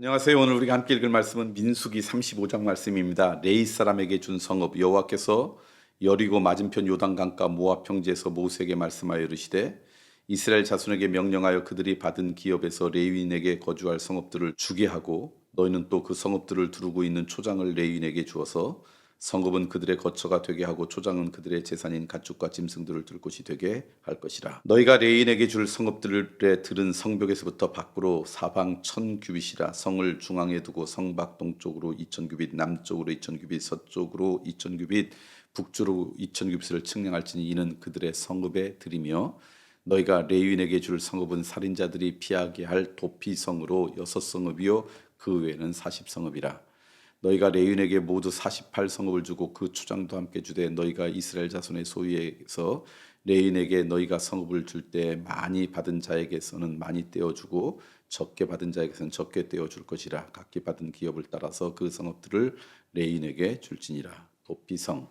안녕하세요. 오늘 우리가 함께 읽을 말씀은 민수기 35장 말씀입니다. 레이 사람에게 준 성읍 여호와께서 여리고 맞은편 요단강가 모압 평지에서 모세에게 말씀하여 이르시되 이스라엘 자손에게 명령하여 그들이 받은 기업에서 레위인에게 거주할 성읍들을 주게 하고 너희는 또 그 성읍들을 두르고 있는 초장을 레위인에게 주어서 성읍은 그들의 거처가 되게 하고 초장은 그들의 재산인 가축과 짐승들을 둘 곳이 되게 할 것이라. 너희가 레인에게 줄 성읍들에 들은 성벽에서부터 밖으로 사방 1000규빗이라. 성을 중앙에 두고 성밖 동쪽으로 2000규빗, 남쪽으로 2000규빗, 서쪽으로 2000규빗, 북쪽으로 2000규빗을 측량할지니 이는 그들의 성읍에 들이며 너희가 레위인에게 줄 성읍은 살인자들이 피하게 할 도피성으로 6성읍이요 그 외에는 40성읍이라. 너희가 레윈에게 모두 48성읍을 주고 그 초장도 함께 주되 너희가 이스라엘 자손의 소유에서 레윈에게 너희가 성읍을 줄 때 많이 받은 자에게서는 많이 떼어주고 적게 받은 자에게서는 적게 떼어줄 것이라. 각기 받은 기업을 따라서 그 성읍들을 레윈에게 줄지니라. 도피성.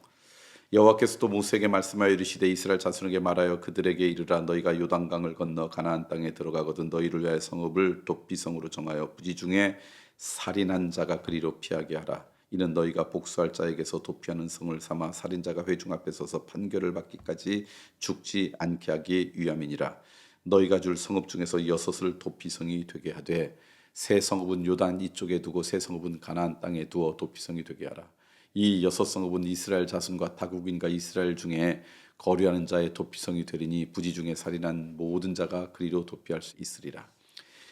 여호와께서도 모세에게 말씀하여 이르시되 이스라엘 자손에게 말하여 그들에게 이르라. 너희가 요단강을 건너 가나안 땅에 들어가거든 너희를 위하여 성읍을 도피성으로 정하여 부지 중에 살인한 자가 그리로 피하게 하라. 이는 너희가 복수할 자에게서 도피하는 성을 삼아 살인자가 회중 앞에 서서 판결을 받기까지 죽지 않게 하기 위함이니라. 너희가 줄 성읍 중에서 6을 도피성이 되게 하되 세 성읍은 요단 이쪽에 두고 세 성읍은 가나안 땅에 두어 도피성이 되게 하라. 이 6성읍은 이스라엘 자손과 타국인과 이스라엘 중에 거류하는 자의 도피성이 되리니 부지 중에 살인한 모든 자가 그리로 도피할 수 있으리라.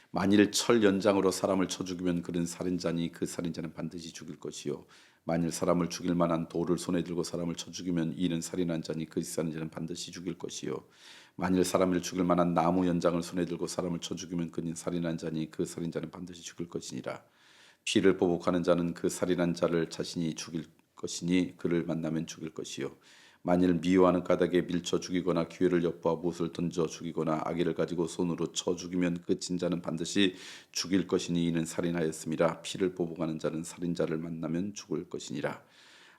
만일 철 연장으로 사람을 쳐 죽이면 그는 살인자니 그 살인자는 반드시 죽일 것이요 만일 사람을 죽일 만한 돌을 손에 들고 사람을 쳐 죽이면 이는 살인한 자니 그 살인자는 반드시 죽일 것이요 만일 사람을 죽일 만한 나무 연장을 손에 들고 사람을 쳐 죽이면 그는 살인한 자니 그 살인자는 반드시 죽일 것이니라. 피를 보복하는 자는 그 살인한 자를 자신이 죽일 것이니 그를 만나면 죽일 것이요 만일 미워하는 까닭에 밀쳐 죽이거나 기회를 엿보아 못을 던져 죽이거나 악의를 가지고 손으로 쳐 죽이면 그 진자는 반드시 죽일 것이니 이는 살인하였음이라. 피를 보복하는 자는 살인자를 만나면 죽을 것이니라.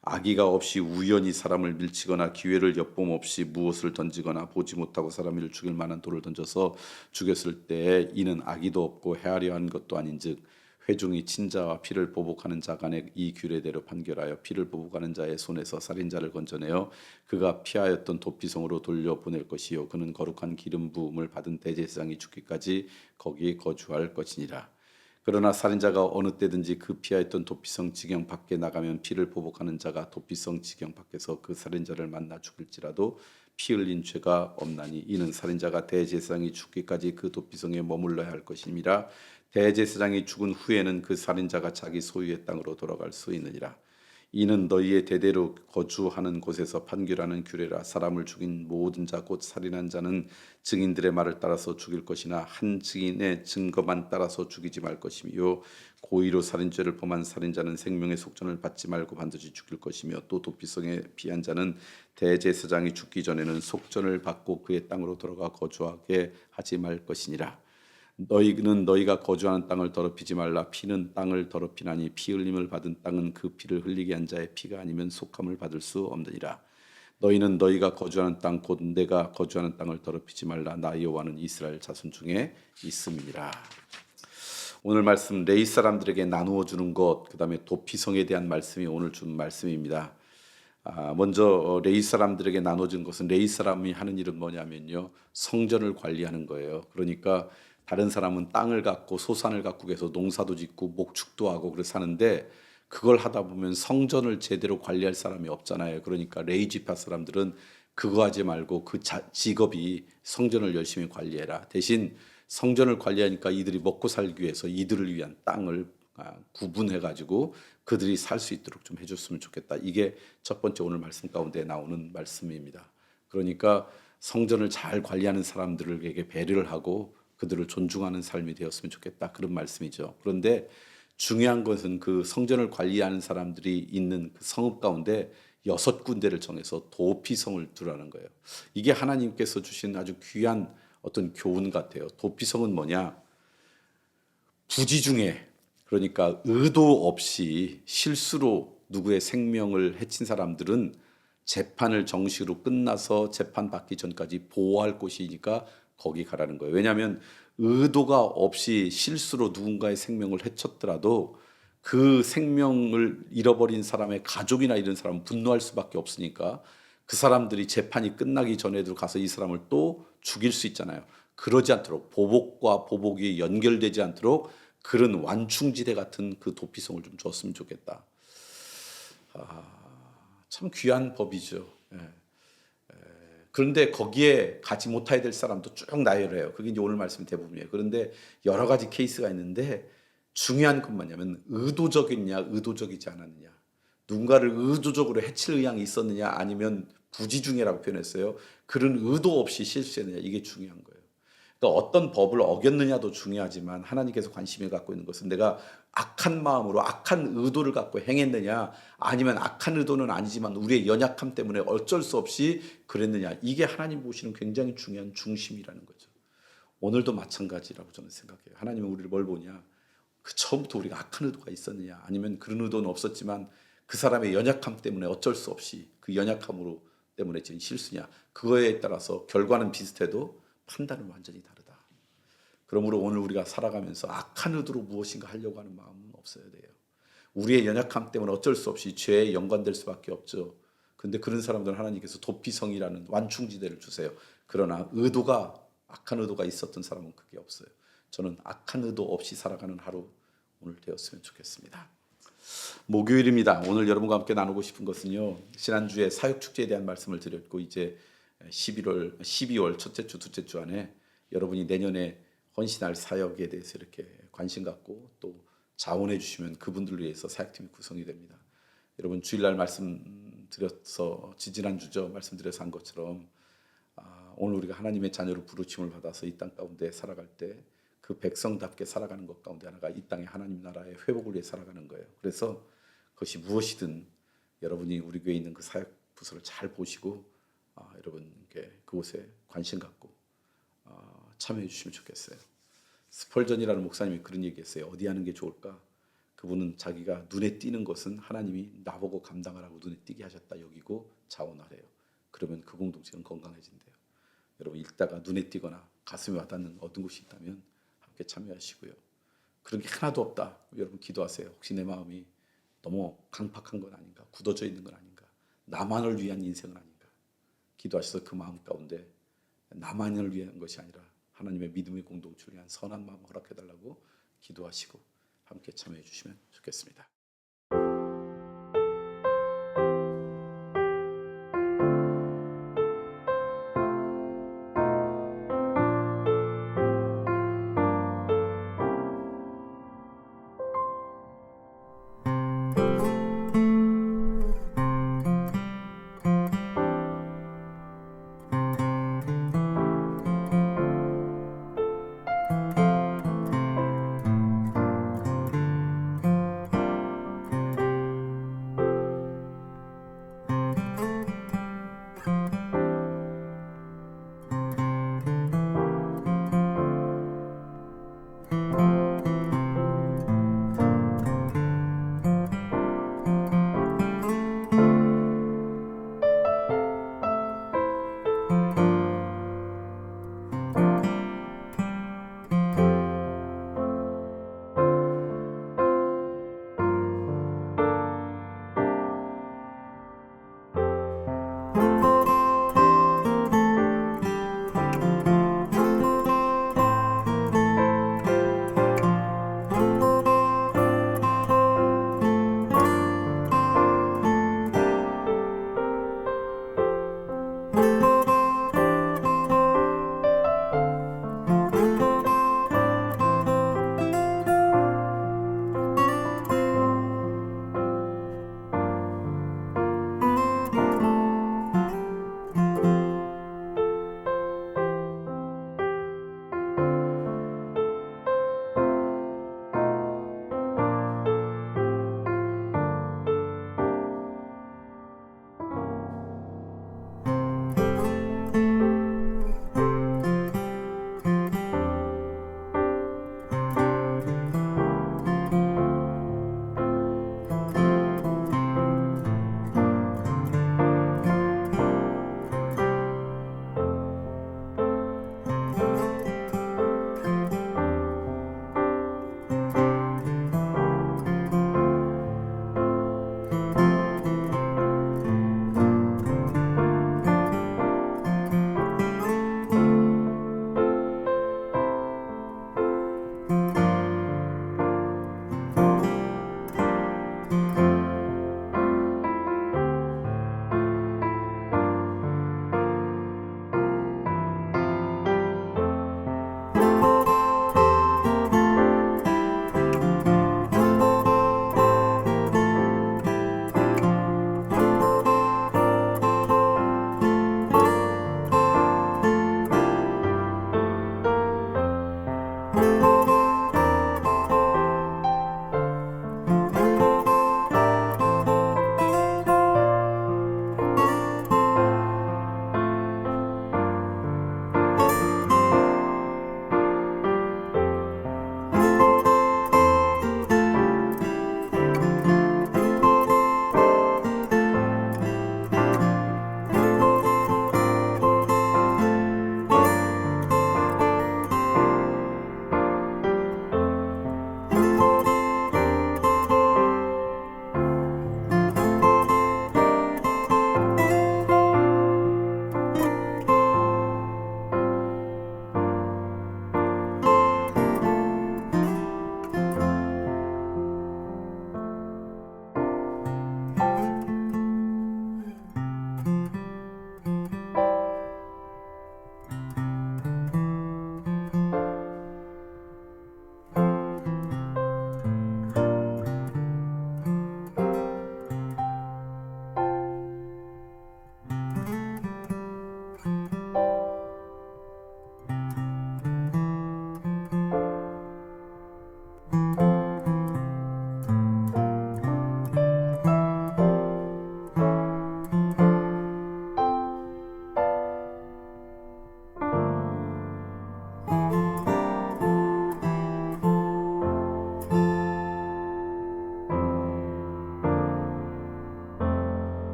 악의가 없이 우연히 사람을 밀치거나 기회를 엿봄 없이 무엇을 던지거나 보지 못하고 사람을 죽일 만한 돌을 던져서 죽였을 때에 이는 악의도 없고 헤아려 한 것도 아닌즉 회중이 친자와 피를 보복하는 자 간에 이 규례대로 판결하여 피를 보복하는 자의 손에서 살인자를 건져내어 그가 피하였던 도피성으로 돌려보낼 것이요 그는 거룩한 기름 부음을 받은 대제사장이 죽기까지 거기 거주할 것이니라. 그러나 살인자가 어느 때든지 그 피하였던 도피성 지경 밖에 나가면 피를 보복하는 자가 도피성 지경 밖에서 그 살인자를 만나 죽일지라도 피 흘린 죄가 없나니 이는 살인자가 대제사장이 죽기까지 그 도피성에 머물러야 할 것임이라. 대제사장이 죽은 후에는 그 살인자가 자기 소유의 땅으로 돌아갈 수 있느니라. 이는 너희의 대대로 거주하는 곳에서 판결하는 규례라. 사람을 죽인 모든 자 곧 살인한 자는 증인들의 말을 따라서 죽일 것이나 한 증인의 증거만 따라서 죽이지 말 것이며 고의로 살인죄를 범한 살인자는 생명의 속전을 받지 말고 반드시 죽일 것이며 또 도피성에 피한 자는 대제사장이 죽기 전에는 속전을 받고 그의 땅으로 돌아가 거주하게 하지 말 것이니라. 너희는 너희가 거주하는 땅을 더럽히지 말라. 피는 땅을 더럽히나니 피 흘림을 받은 땅은 그 피를 흘리게 한 자의 피가 아니면 속함을 받을 수 없느니라. 너희는 너희가 거주하는 땅 곧 내가 거주하는 땅을 더럽히지 말라. 나 여호와는 이스라엘 자손 중에 있음이니라. 오늘 말씀 레위 사람들에게 나누어 주는 것, 그다음에 도피성에 대한 말씀이 오늘 준 말씀입니다. 먼저 레위 사람들에게 나눠진 것은 레위 사람이 하는 일은 뭐냐면요, 성전을 관리하는 거예요. 그러니까 다른 사람은 땅을 갖고 소산을 갖고 계서 농사도 짓고 목축도 하고 그래서 사는데 그걸 하다 보면 성전을 제대로 관리할 사람이 없잖아요. 그러니까 레위 지파 사람들은 그거 하지 말고 그 직업이 성전을 열심히 관리해라. 대신 성전을 관리하니까 이들이 먹고 살기 위해서 이들을 위한 땅을 구분해 가지고 그들이 살 수 있도록 좀 해줬으면 좋겠다. 이게 첫 번째 오늘 말씀 가운데 나오는 말씀입니다. 그러니까 성전을 잘 관리하는 사람들에게 배려를 하고 그들을 존중하는 삶이 되었으면 좋겠다. 그런 말씀이죠. 그런데 중요한 것은 그 성전을 관리하는 사람들이 있는 그 성읍 가운데 6군데를 정해서 도피성을 두라는 거예요. 이게 하나님께서 주신 아주 귀한 어떤 교훈 같아요. 도피성은 뭐냐? 부지 중에, 그러니까 의도 없이 실수로 누구의 생명을 해친 사람들은 재판을 정식으로 끝나서 재판 받기 전까지 보호할 곳이니까 거기 가라는 거예요. 왜냐하면 의도가 없이 실수로 누군가의 생명을 해쳤더라도 그 생명을 잃어버린 사람의 가족이나 이런 사람은 분노할 수밖에 없으니까 그 사람들이 재판이 끝나기 전에도 가서 이 사람을 또 죽일 수 있잖아요. 그러지 않도록 보복과 보복이 연결되지 않도록 그런 완충지대 같은 그 도피성을 좀 줬으면 좋겠다. 참 귀한 법이죠. 예. 그런데 거기에 가지 못해야 될 사람도 쭉 나열해요. 그게 이제 오늘 말씀 대부분이에요. 그런데 여러 가지 케이스가 있는데 중요한 건 뭐냐면 의도적이냐 의도적이지 않았느냐. 누군가를 의도적으로 해칠 의향이 있었느냐 아니면 부지중해라고 표현했어요. 그런 의도 없이 실수했느냐 이게 중요한 거예요. 그러니까 어떤 법을 어겼느냐도 중요하지만 하나님께서 관심을 갖고 있는 것은 내가 악한 마음으로 악한 의도를 갖고 행했느냐 아니면 악한 의도는 아니지만 우리의 연약함 때문에 어쩔 수 없이 그랬느냐 이게 하나님 보시는 굉장히 중요한 중심이라는 거죠. 오늘도 마찬가지라고 저는 생각해요. 하나님은 우리를 뭘 보냐 그 처음부터 우리가 악한 의도가 있었느냐 아니면 그런 의도는 없었지만 그 사람의 연약함 때문에 어쩔 수 없이 그 연약함으로 때문에 지은 실수냐 그거에 따라서 결과는 비슷해도 판단은 완전히 다르다. 그러므로 오늘 우리가 살아가면서 악한 의도로 무엇인가 하려고 하는 마음은 없어야 돼요. 우리의 연약함 때문에 어쩔 수 없이 죄에 연관될 수밖에 없죠. 그런데 그런 사람들은 하나님께서 도피성이라는 완충지대를 주세요. 그러나 악한 의도가 있었던 사람은 그게 없어요. 저는 악한 의도 없이 살아가는 하루 오늘 되었으면 좋겠습니다. 목요일입니다. 오늘 여러분과 함께 나누고 싶은 것은요. 지난주에 사역축제에 대한 말씀을 드렸고 이제 12월 첫째 주, 둘째 주 안에 여러분이 내년에 헌신할 사역에 대해서 이렇게 관심 갖고 또 자원해 주시면 그분들을 위해서 사역팀이 구성이 됩니다. 여러분 주일날 말씀드려서 지지난주죠. 말씀드려서 한 것처럼 오늘 우리가 하나님의 자녀로 부르심을 받아서 이 땅 가운데 살아갈 때 그 백성답게 살아가는 것 가운데 하나가 이 땅의 하나님 나라의 회복을 위해 살아가는 거예요. 그래서 그것이 무엇이든 여러분이 우리 교회에 있는 그 사역 부서를 잘 보시고 여러분께 그곳에 관심 갖고 참여해 주시면 좋겠어요. 스펄전이라는 목사님이 그런 얘기했어요. 어디 하는 게 좋을까? 그분은 자기가 눈에 띄는 것은 하나님이 나보고 감당하라고 눈에 띄게 하셨다 여기고 자원하래요. 그러면 그 공동체는 건강해진대요. 여러분 읽다가 눈에 띄거나 가슴에 와닿는 어떤 곳이 있다면 함께 참여하시고요. 그런 게 하나도 없다. 여러분 기도하세요. 혹시 내 마음이 너무 강팍한 건 아닌가? 굳어져 있는 건 아닌가? 나만을 위한 인생은 아닌가? 기도하셔서 그 마음 가운데 나만을 위한 것이 아니라 하나님의 믿음의 공동체를 위한 선한 마음을 허락해달라고 기도하시고 함께 참여해 주시면 좋겠습니다.